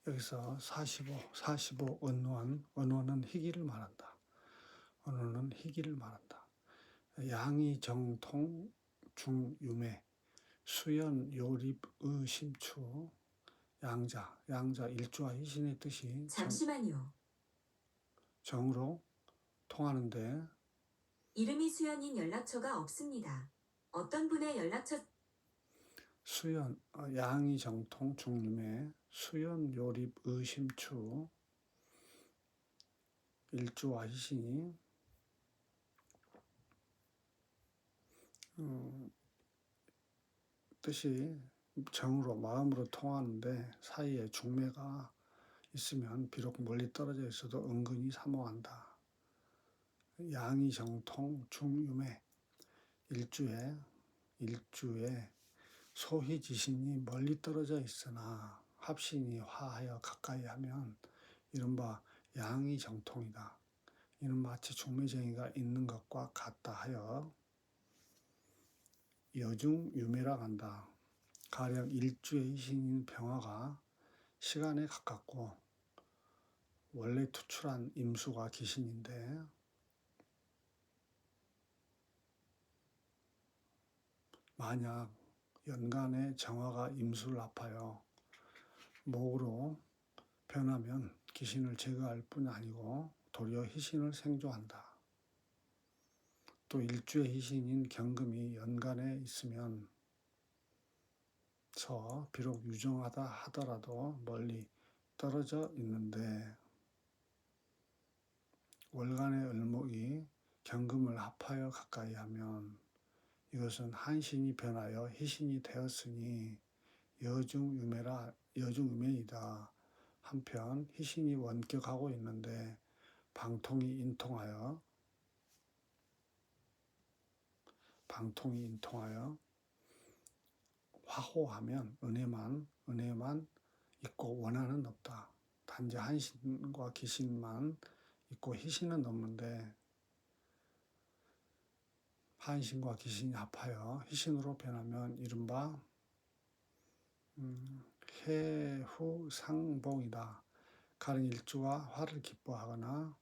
여기서 45 언원은 희기를 말한다. 언어는 희기를 말한다. 양이 정통 중유매 수연 요립 의심추 양자 일주와 희신의 뜻이 잠시만요. 정으로 통하는데 이름이 수연인 연락처가 없습니다. 어떤 분의 연락처 수연 양이 정통 중유매 수연 요립 의심추 일주와 희신이 뜻이 정으로 마음으로 통하는데 사이에 중매가 있으면 비록 멀리 떨어져 있어도 은근히 사모한다. 양이 정통 중유매 일주에 소희지신이 멀리 떨어져 있으나 합신이 화하여 가까이 하면 이른바 양이 정통이다. 이는 마치 중매쟁이가 있는 것과 같다 하여 여중유매라 한다. 가령 일주의 희신인 병화가 시간에 가깝고 원래 투출한 임수가 기신인데 만약 연간에 정화가 임수를 합하여 목으로 변하면 기신을 제거할 뿐 아니고 도리어 희신을 생조한다. 또 일주의 희신인 경금이 연간에 있으면 비록 유정하다 하더라도 멀리 떨어져 있는데 월간의 을목이 경금을 합하여 가까이 하면 이것은 한신이 변하여 희신이 되었으니 여중유매이다. 한편 희신이 원격하고 있는데 방통이 인통하여 화호하면 은혜만 있고 원한은 없다. 단지 한신과 기신만 있고 희신은 없는데 한신과 기신이 합하여 희신으로 변하면 이른바 해후상봉이다. 가령 일주와 화를 기뻐하거나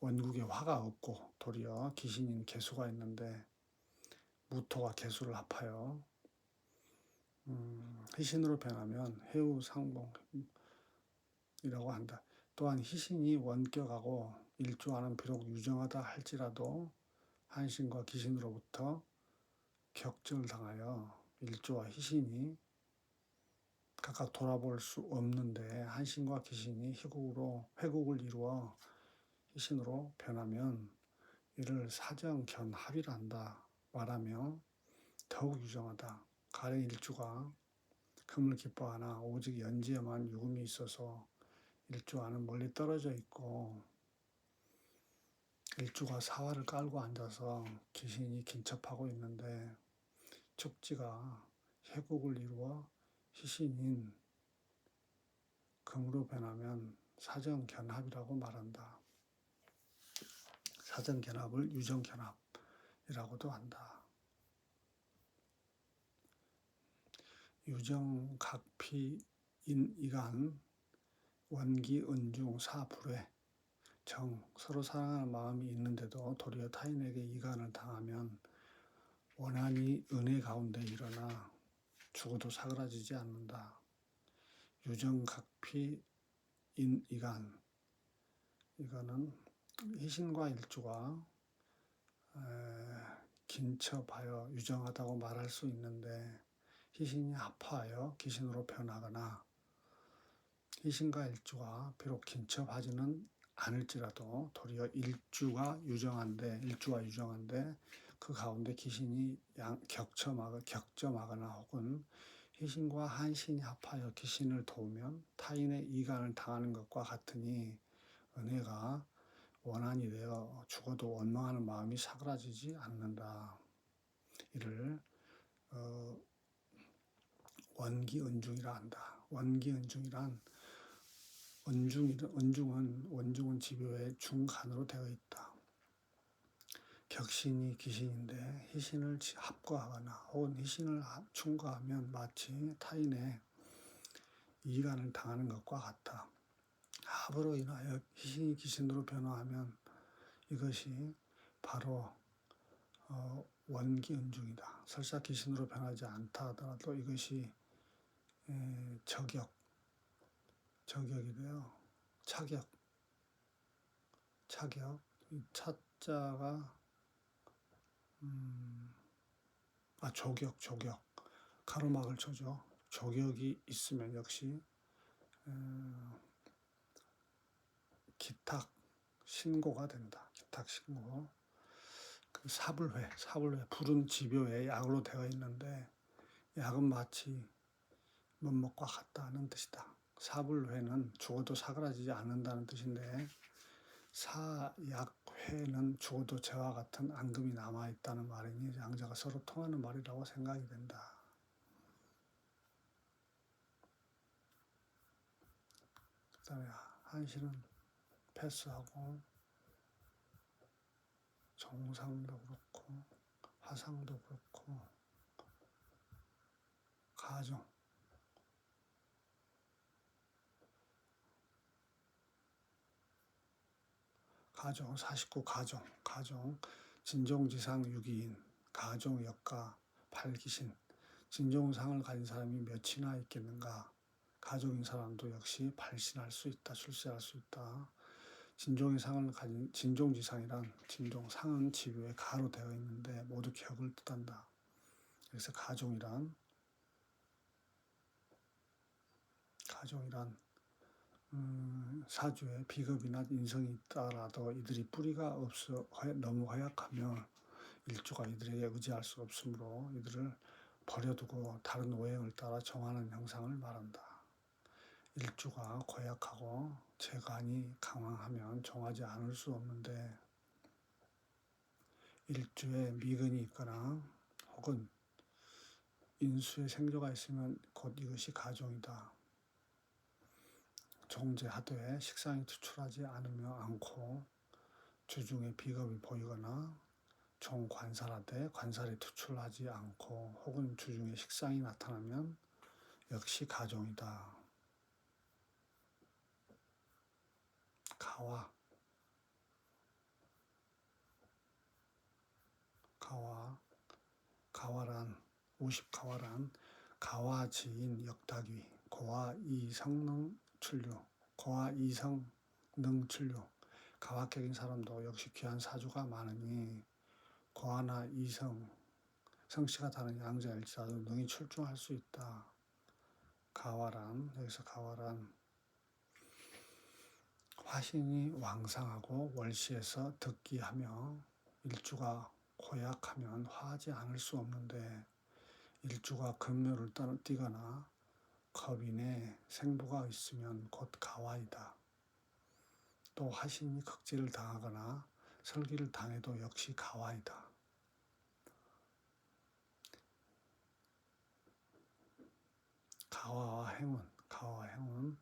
원국에 화가 없고 도리어 기신인 개수가 있는데 무토가 개수를 합하여 희신으로 변하면 해후상봉이라고 한다. 또한 희신이 원격하고 일주와는 비록 유정하다 할지라도 한신과 기신으로부터 격절당하여 일주와 희신이 각각 돌아볼 수 없는데 한신과 기신이 회국을 이루어 희신으로 변하면 이를 사정견합이라 한다. 말하며 더욱 유정하다. 가령 일주가 금을 기뻐하나 오직 연지에만 유금이 있어서 일주와는 멀리 떨어져 있고 일주가 사화를 깔고 앉아서 기신이 긴첩하고 있는데 축지가 해국을 이루어 희신인 금으로 변하면 사정견합이라고 말한다. 사정견합을 유정견합이라고도 한다. 유정각피인이간 원기은중 사불회 서로 사랑하는 마음이 있는데도 도리어 타인에게 이간을 당하면 원한이 은혜 가운데 일어나 죽어도 사그라지지 않는다. 유정각피인이간 이거는 희신과 일주가 긴첩하여 유정하다고 말할 수 있는데 희신이 합하여 기신으로 변하거나 희신과 일주가 비록 긴첩하지는 않을지라도 도리어 일주와 유정한데 그 가운데 기신이 격점하거나 혹은 희신과 한신이 합하여 기신을 도우면 타인의 이간을 당하는 것과 같으니 은혜가 원한이 되어 죽어도 원망하는 마음이 사그라지지 않는다. 이를 원기은중이라 한다. 원기은중이란 원중은 지묘의 중간으로 되어 있다. 격신이 기신인데 희신을 합거하거나 혹은 희신을 충거하면 마치 타인의 이간을 당하는 것과 같다. 합으로 인하여 희신이 귀신으로 변화하면 이것이 바로 원기 은중이다. 설사 귀신으로 변하지 않다 하더라도 이것이 저격이 돼요. 차격. 이 차자가 조격. 가로막을 쳐죠. 조격이 있으면 역시 기탁 신고가 된다. 기탁 신고. 그 사불회, 불은 지묘의 약으로 되어 있는데 약은 마치 면목과 같다는 뜻이다. 사불회는 죽어도 사그라지지 않는다는 뜻인데 사약회는 죽어도 죄와 같은 앙금이 남아있다는 말이니 양자가 서로 통하는 말이라고 생각이 된다. 그 다음에 한시는 패스하고 정상도 그렇고 화상도 그렇고 가정 49 가정 진종지상 유기인 가정 역가 발기신 진종상을 가진 사람이 몇이나 있겠는가. 가족인 사람도 역시 발신할 수 있다. 출세할 수 있다. 진종의 상을 가진 진종지상이란 진종상은 지교에 가로 되어 있는데 모두 격을 뜻한다. 그래서 가종이란 사주에 비겁이나 인성이 있다라도 이들이 뿌리가 없어 너무 허약하며 일주가 이들에게 의지할 수 없으므로 이들을 버려두고 다른 오행을 따라 정하는 형상을 말한다. 일주가 고약하고 재간이 강황하면 정하지 않을 수 없는데 일주에 미근이 있거나 혹은 인수에 생조가 있으면 곧 이것이 가종이다. 정제하되 식상이 투출하지 않고 주중에 비겁이 보이거나 종관살하되 관살이 투출하지 않고 혹은 주중에 식상이 나타나면 역시 가종이다. 가와란 50가와란 가와지인 역다귀 고와 이성능 출류 가와격인 사람도 역시 귀한 사주가 많으니 고아나 이성 성씨가 다른 양자일지라도 능히 출중할 수 있다. 여기서 가와란 화신이 왕상하고 월시에서 득기하며 일주가 고약하면 화하지 않을 수 없는데 일주가 금묘를 뛰거나 겁인에 생부가 있으면 곧 가와이다. 또 화신이 극지를 당하거나 설기를 당해도 역시 가와이다. 가와와 행운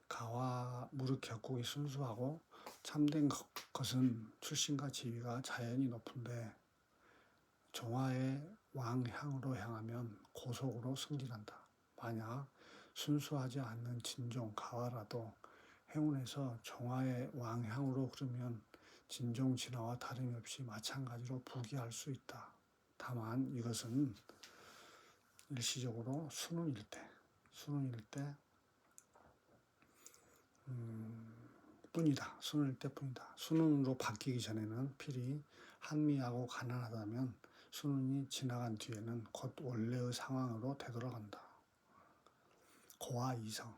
가와 무릇 격국이 순수하고 참된 것은 출신과 지위가 자연히 높은데 종화의 왕향으로 향하면 고속으로 승진한다. 만약 순수하지 않는 진종 가와라도 행운에서 종화의 왕향으로 흐르면 진종 진화와 다름이 없이 마찬가지로 부귀할 수 있다. 다만 이것은 일시적으로 순운일 때 뿐이다. 순운일 때뿐이다. 순운으로 바뀌기 전에는 필히 한미하고 가난하다면 순운이 지나간 뒤에는 곧 원래의 상황으로 되돌아간다. 고화 이성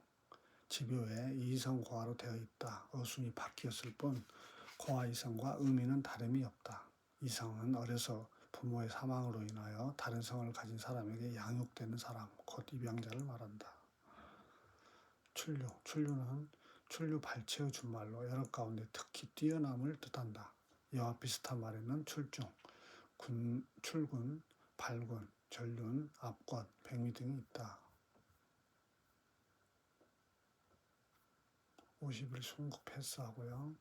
지묘에 이성 고화로 되어 있다. 어순이 바뀌었을 뿐 고화 이성과 의미는 다름이 없다. 이성은 어려서 부모의 사망으로 인하여 다른 성을 가진 사람에게 양육되는 사람, 곧 입양자를 말한다. 출류는 출류 발체의 준말로 여러 가운데 특히 뛰어남을 뜻한다. 이와 비슷한 말에는 출중, 출군, 발군, 전륜, 압권, 백미 등이 있다. 50일 순국 패스하고요.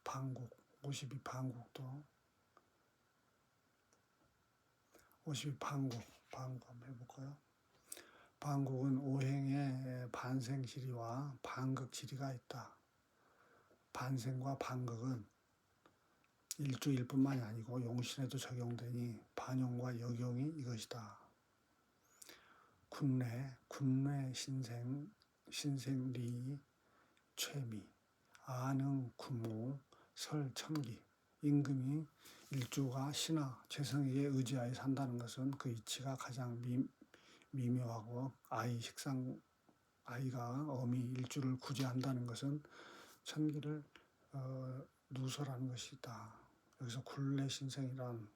방국, 52 방국도 52 방국 한번 해볼까요? 반국은 오행에 반생지리와 반극지리가 있다. 반생과 반극은 일주일뿐만이 아니고 용신에도 적용되니 반용과 역용이 이것이다. 군내 신생리 최미 안흥 구모 설천기 임금이 일주가 신하 재성에게 의지하여 산다는 것은 그 이치가 가장 미묘하고 아이가 어미 일주를 구제한다는 것은 천기를 누설하는 것이다. 여기서 군례신생은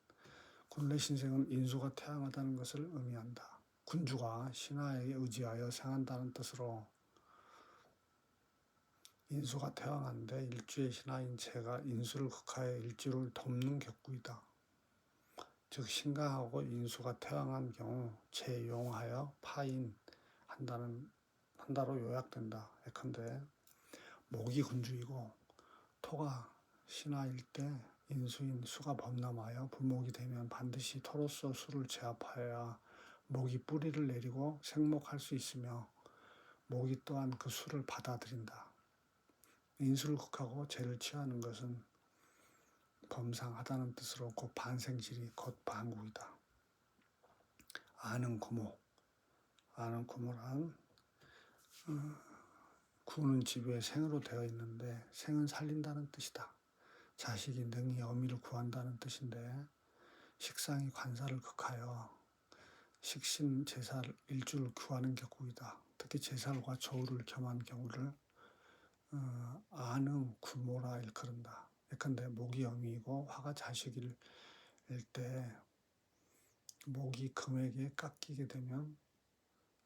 인수가 태양하다는 것을 의미한다. 군주가 신하에게 의지하여 생한다는 뜻으로 인수가 태양하는데 일주의 신하인 제가 인수를 극하여 일주를 돕는 격구이다. 즉 신강하고 인수가 태양한 경우 재용하여 파인한다로 요약된다. 예컨대 목이 군주이고 토가 신하일 때 인수인 수가 범람하여 부목이 되면 반드시 토로서 수를 제압하여야 목이 뿌리를 내리고 생목할 수 있으며 목이 또한 그 수를 받아들인다. 인수를 극하고 죄를 취하는 것은 범상하다는 뜻으로 곧 반생질이 곧 반국이다. 아는 구모란 구는 지부에 생으로 되어 있는데 생은 살린다는 뜻이다. 자식이 능히 어미를 구한다는 뜻인데 식상이 관사를 극하여 식신 제사를 일주를 구하는 격국이다. 특히 제살과 조우를 겸한 경우를 아는 구모라 일컬은다. 예컨대 목이 어미이고 화가 자식일 때 목이 금에게 깎이게 되면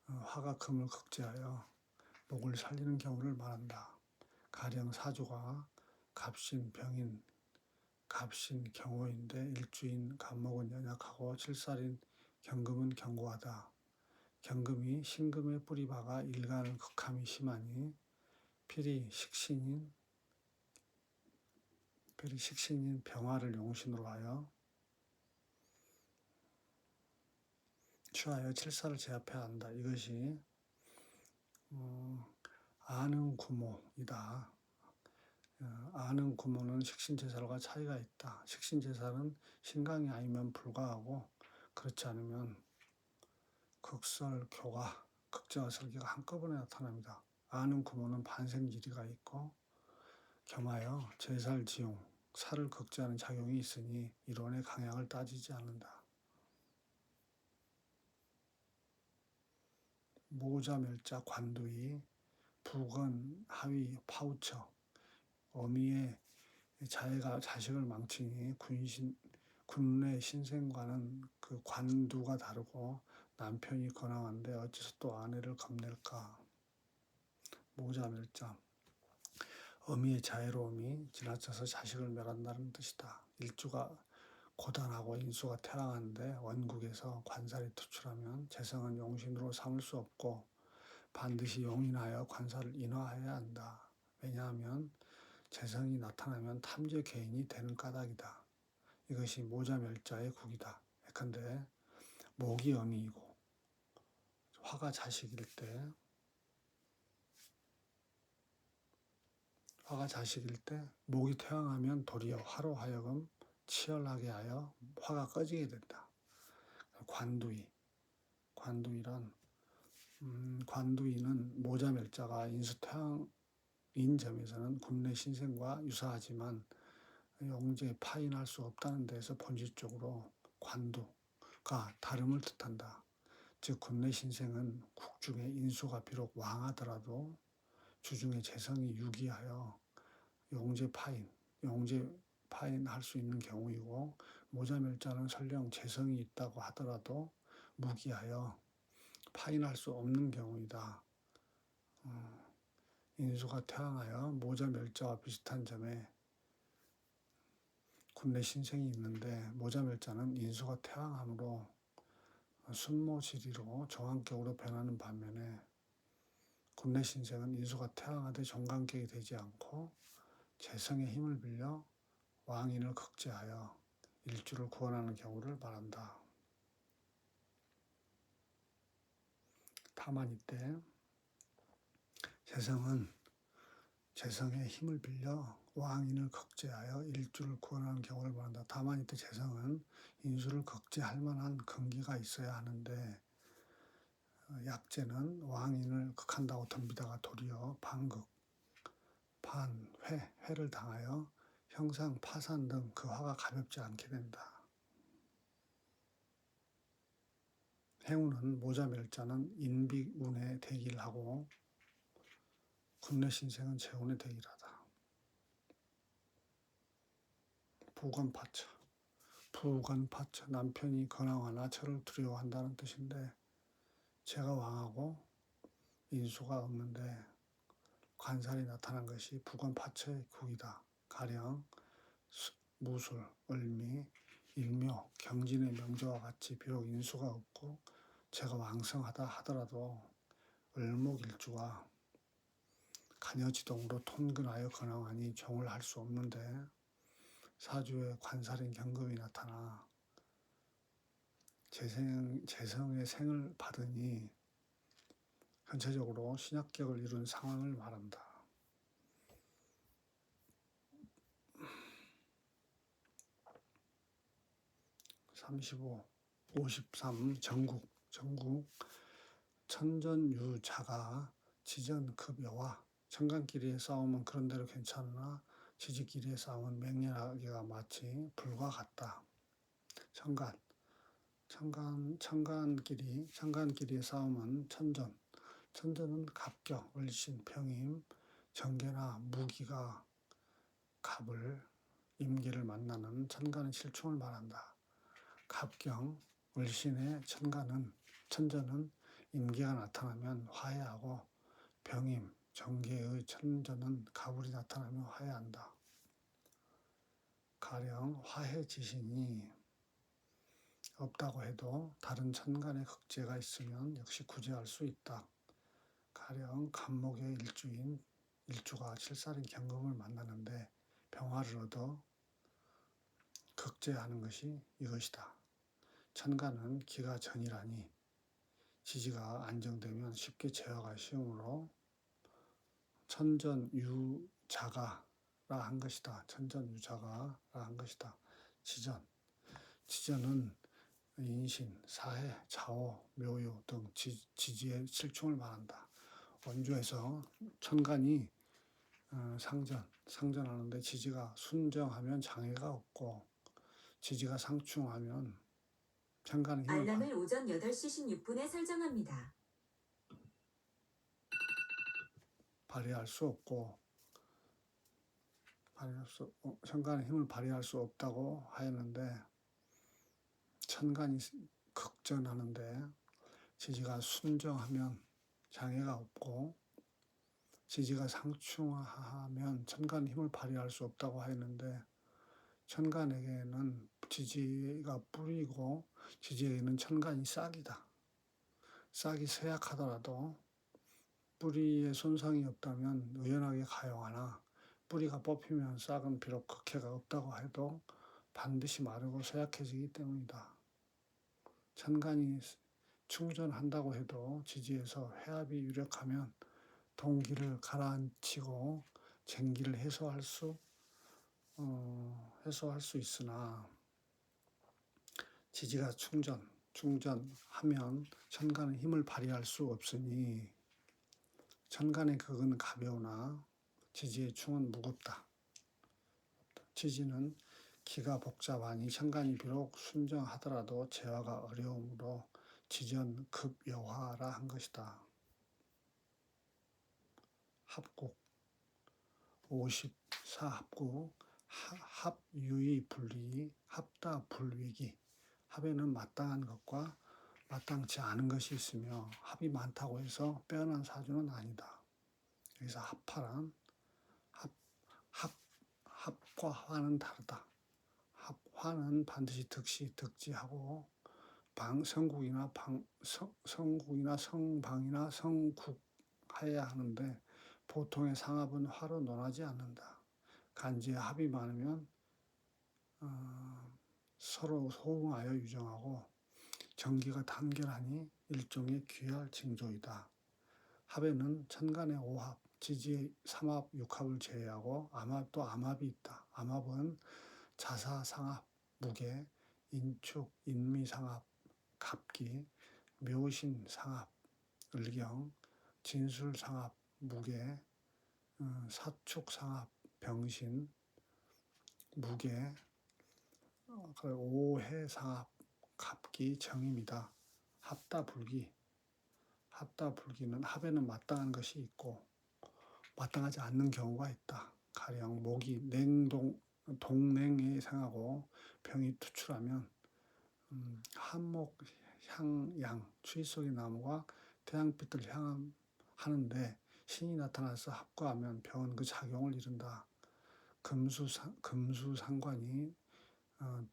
화가 금을 극제하여 목을 살리는 경우를 말한다. 가령 사주가 갑신 병인 갑신 경호인데 일주인 갑목은 연약하고 칠살인 경금은 견고하다. 경금이 신금에 뿌리 박아 일간을 극함이 심하니 필히 식신인 병화를 용신으로 하여 취하여 칠살을 제압해야 한다. 이것이 아는 구모이다. 아는 구모는 식신제살과 차이가 있다. 식신제살은 신강이 아니면 불가하고 그렇지 않으면 극설, 교가, 극제와 설계가 한꺼번에 나타납니다. 아는 구모는 반생지리가 있고 겸하여 제살, 지용, 살을 극제하는 작용이 있으니 이론의 강약을 따지지 않는다. 모자, 멸자, 관두이, 북은, 하위, 파우처, 어미의 자해가 자식을 망치니 군내 신생과는 그 관두가 다르고 남편이 건강한데 어째서 또 아내를 겁낼까? 모자, 멸자, 어미의 자애로움이 지나쳐서 자식을 멸한다는 뜻이다. 일주가 고단하고 인수가 태양한데 원국에서 관살이 투출하면 재성은 용신으로 삼을 수 없고 반드시 용인하여 관살을 인화해야 한다. 왜냐하면 재성이 나타나면 탐제 개인이 되는 까닭이다. 이것이 모자멸자의 국이다. 예컨대 목이 어미이고 화가 자식일 때 목이 태양하면 도리어 화로 하여금 치열하게 하여 화가 꺼지게 된다. 관두이는 모자멸자가 인수태양인 점에서는 군내 신생과 유사하지만 용제 파인할 수 없다는 데서 본질적으로 관두가 다름을 뜻한다. 즉 군내 신생은 국중에 인수가 비록 왕하더라도 주중에 재성이 유기하여 용제 파인 할 수 있는 경우이고 모자멸자는 설령 재성이 있다고 하더라도 무기하여 파인할 수 없는 경우이다. 인수가 태양하여 모자멸자와 비슷한 점에 군내 신생이 있는데 모자멸자는 인수가 태양함으로 순모지리로 정한격으로 변하는 반면에 군내 신생은 인수가 태양하되 정관격이 되지 않고 재성의 힘을 빌려 왕인을 극제하여 일주를 구원하는 경우를 말한다. 다만 이때 재성은 재성의 힘을 빌려 왕인을 극제하여 일주를 구원하는 경우를 말한다. 다만 이때 재성은 인수를 극제할 만한 근기가 있어야 하는데 약제는 왕인을 극한다고 덤비다가 도리어 반극, 회를 당하여 형상, 파산 등 그 화가 가볍지 않게 된다. 행운은 모자멸자는 인비운의 대기를 하고 군내신생은 재운의 대기하다. 부관파처. 부관파처. 남편이 근황하나 저를 두려워한다는 뜻인데 제가 왕하고 인수가 없는데 관살이 나타난 것이 부관파처의 국이다. 가령 무술, 을미, 일묘, 경진의 명조와 같이 비록 인수가 없고 제가 왕성하다 하더라도 을목일주가 간여지동으로 통근하여 근황하니 정을 할 수 없는데 사주에 관살인 경금이 나타나 재성의 생을 받으니 전체적으로 신약격을 이룬 상황을 말한다. 35, 53 전국 천전유자가 지전급여와 천간끼리의 싸움은 그런대로 괜찮으나 지지끼리의 싸움은 맹렬하기가 마치 불과 같다. 천간끼리의 싸움은 천전은 갑격, 을신, 병임, 정계나 무기가 갑을, 임기를 만나는 천간의 실충을 말한다. 갑경, 을신의 천전은 임기가 나타나면 화해하고 병임, 정계의 천전은 가불이 나타나면 화해한다. 가령 화해지신이 없다고 해도 다른 천간의 극제가 있으면 역시 구제할 수 있다. 가령 간목의 일주가 칠살인 경금을 만나는데 병화를 얻어 극제하는 것이 이것이다. 천간은 기가 전이라니 지지가 안정되면 쉽게 제어가 쉬우므로 천전유자가라 한 것이다. 천전유자가라 한 것이다. 지전은 인신, 사해, 자오, 묘유 등 지지의 실충을 말한다. 원주에서 천간이 상전하는데 지지가 순정하면 장애가 없고 지지가 상충하면 천간의 힘을 알람을 오전 8시 16분에 설정합니다. 발휘할 수 없고 천간의 힘을 발휘할 수 없다고 하였는데 천간이 극전하는데 지지가 순정하면 장애가 없고 지지가 상충하면 천간의 힘을 발휘할 수 없다고 하였는데 천간에게는 지지가 뿌리고 지지에게는 천간이 싹이다. 싹이 쇠약하더라도 뿌리에 손상이 없다면 의연하게 가용하나 뿌리가 뽑히면 싹은 비록 극해가 없다고 해도 반드시 마르고 쇠약해지기 때문이다. 천간이 충전한다고 해도 지지에서 회합이 유력하면 동기를 가라앉히고 쟁기를 해소할 수 있으나 지지가 충전하면 천간의 힘을 발휘할 수 없으니 천간의 극은 가벼우나 지지의 충은 무겁다. 지지는 기가 복잡하니 천간이 비록 순정하더라도 제화가 어려우므로 지전급여화라 한 것이다. 합국 54합국 합유의불리 합다불위기 합에는 마땅한 것과 마땅치 않은 것이 있으며 합이 많다고 해서 빼어난 사주는 아니다. 여기서 합파란 합과 화는 다르다. 화는 반드시 득지하고 성국이나 성방이나 성국하여야 하는데 보통의 상합은 화로 논하지 않는다. 간지에 합이 많으면 서로 호응하여 유정하고 정기가 단결하니 일종의 귀할 징조이다. 합에는 천간의 오합, 지지의 삼합, 육합을 제외하고 암합도 암합이 있다. 암합은 자사상합, 무게, 인축, 인미상합, 갑기, 묘신상합, 을경, 진술상합, 무게, 사축상합, 병신, 무게, 오해상합, 갑기, 정입니다. 합다불기, 합다불기는 합에는 마땅한 것이 있고 마땅하지 않는 경우가 있다. 가령 목이 동냉에 생하고 병이 투출하면 한목 향양 추위 속의 나무가 태양빛을 향하는데 신이 나타나서 합과하면 병은 그 작용을 이룬다. 금수상관이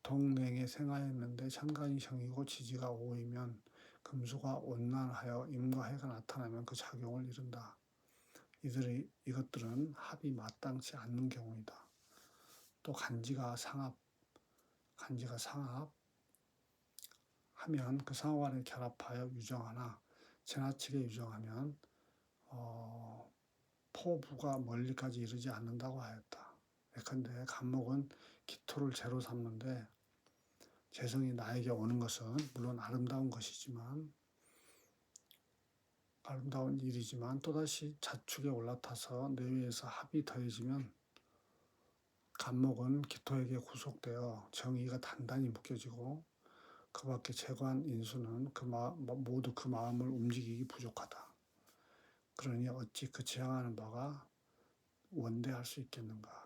동냉에 생하였는데 천간이 정이고 지지가 오이면 금수가 온난하여 임과 해가 나타나면 그 작용을 이룬다. 이것들은 합이 마땅치 않는 경우이다. 또 간지가 상합 하면 그 상호 간에 결합하여 유정하나 지나치게 유정하면 포부가 멀리까지 이르지 않는다고 하였다. 예컨대 간목은 기토를 제로 삼는데 재성이 나에게 오는 것은 물론 아름다운 일이지만 또다시 자축에 올라타서 내외에서 합이 더해지면 간목은 기토에게 구속되어 정의가 단단히 묶여지고 그 밖에 재관 인수는 모두 그 마음을 움직이기 부족하다. 그러니 어찌 그 지향하는 바가 원대할 수 있겠는가.